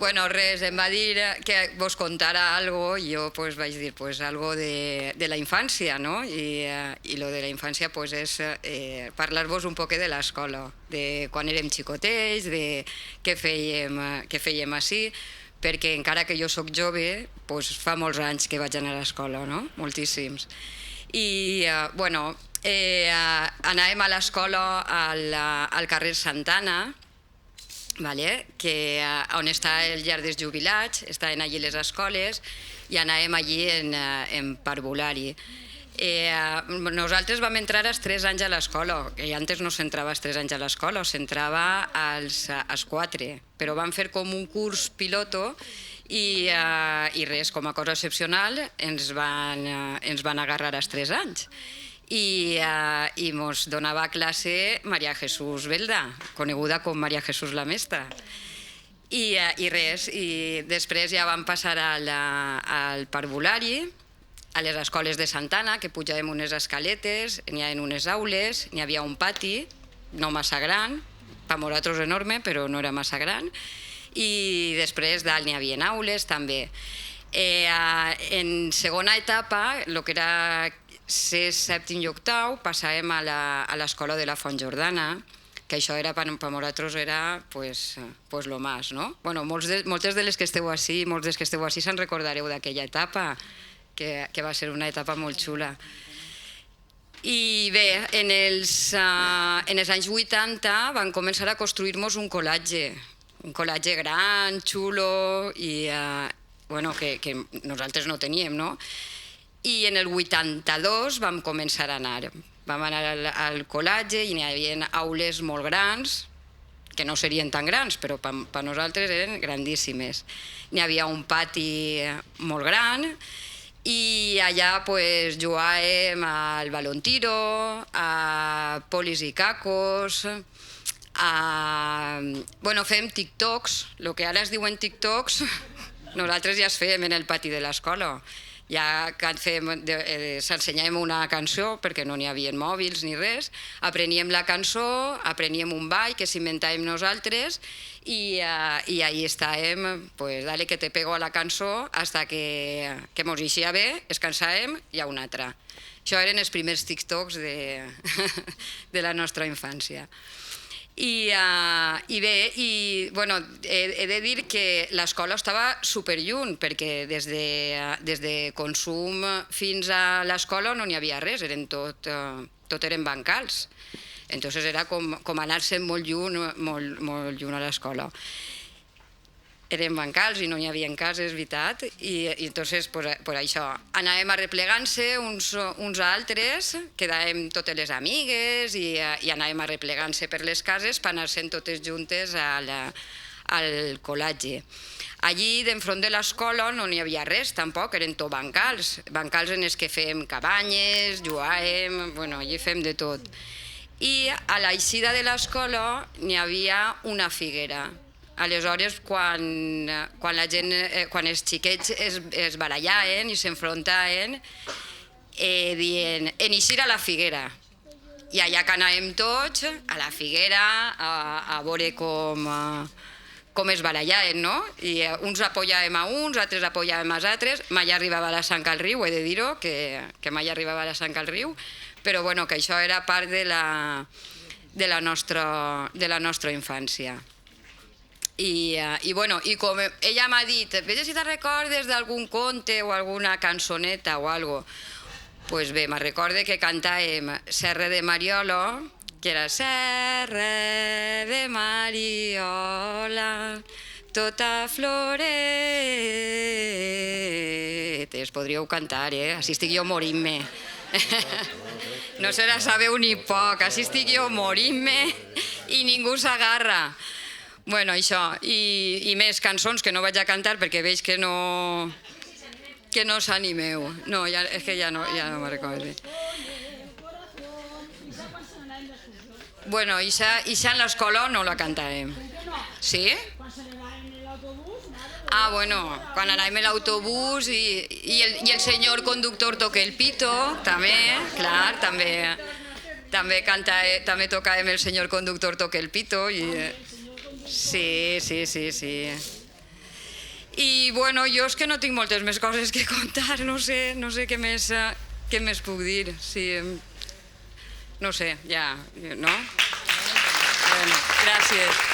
Bueno, res, em va dir que vos contara algo i jo pues, vaig dir pues, algo de la infància, no? I lo de la infància pues, és parlar-vos un poc de l'escola, de quan érem xicotets, de què fèiem així, perquè encara que jo sóc jove, pues, fa molts anys que vaig anar a l'escola, no? Moltíssims. I, bueno, anàvem a l'escola al carrer Santana, vale? On està el llar dels jubilats, estaven allí les escoles i anàvem allí en parvulari. Nosaltres vam entrar als 3 anys a l'escola, que antes no s'entrava als 3 anys a l'escola, s'entrava als 4, però vam fer com un curs piloto i res, com a cosa excepcional, ens van agarrar als 3 anys. I ens donava classe Maria Jesús Belda, coneguda com Maria Jesús la Mestra. I res, i després ja vam passar al parvulari, a les escoles de Santana, que pujàvem unes escaletes, n'hi havia unes aules, n'hi havia un pati, no massa gran, per nosaltres enorme, però no era massa gran, i després dalt n'hi havia aules també. En segona etapa, el que era 6, 7 i 8, passàvem a l'escola de la Font Jordana, que això era per nosaltres era lo más, no? Bueno, moltes de les que esteu així, molts dels que esteu així se'n recordareu d'aquella etapa, que va ser una etapa molt xula. I bé, en els anys 80 van començar a construir-nos un col·latge gran, xulo, i que nosaltres no teníem, no? I en el 82 vam començar a anar. Vam anar al col·latge i n'hi havia aules molt grans, que no serien tan grans, però per nosaltres eren grandíssimes. N'hi havia un pati molt gran i allà jugàvem al balón tiro, a polis i cacos, fèiem TikToks, el que ara es diuen TikToks, nosaltres ja es fèiem en el pati de l'escola. Ja s'ensenyàvem una cançó, perquè no n'hi havia mòbils ni res, apreníem la cançó, apreníem un ball que s'inventàvem nosaltres i ahí estàvem, dale que te pego a la cançó, hasta que mos eixia bé, es cansàvem i a una altra. Això eren els primers TikToks de la nostra infància. I bé, he de dir que l'escola estava superlluny, perquè des de consum fins a l'escola no n'hi havia res, tot eren bancals. Entonces era com anar-se'n molt lluny a l'escola. Eren bancals i no n'hi havia cases, veritat, i entonces per això anàvem arreplegant-se uns a altres, quedàvem totes les amigues i anàvem arreplegant-se per les cases per anar-se'n totes juntes al col·latge. Allí, d'enfront de l'escola, no n'hi havia res, tampoc, eren tot bancals en els que fèiem cabanyes, jugàvem, allí fèiem de tot. I a l'eixida de l'escola n'hi havia una figuera. Aleshores, quan els xiquets es barallaven i s'enfrontaven, dient, en eixir a la figuera. I allà que anàvem tots, a la figuera, a veure com es barallaven, no? I uns apoyàvem a uns, altres apoyàvem als altres, mai arribava a la sang al riu, he de dir-ho, que mai arribava a la sang al riu, però que això era part de la nostra infància. I com ella m'ha dit, vés si te recordes d'algun conte o alguna cançoneta o alguna cosa, doncs bé, me'n recorde que cantàvem Serra de Mariola, que era Serra de Mariola, tota floret. Es podríeu cantar, Així estic jo morint-me. No se la sabeu ni poc, així estic jo morint-me i ningú s'agarra. Això, i més cançons que no vaig a cantar perquè veig que no s'animeu. No, és que ja no me'n recordo. Ixa en l'escola no la cantàvem. Sí? Quan anàvem en l'autobús i el senyor conductor toca el pito, també, clar, també tocàvem el senyor conductor toca el pito i... Sí. I bueno, jo és que no tinc moltes més coses que contar, no sé què més puc dir. Sí, no sé, ja, no? Bueno, gràcies.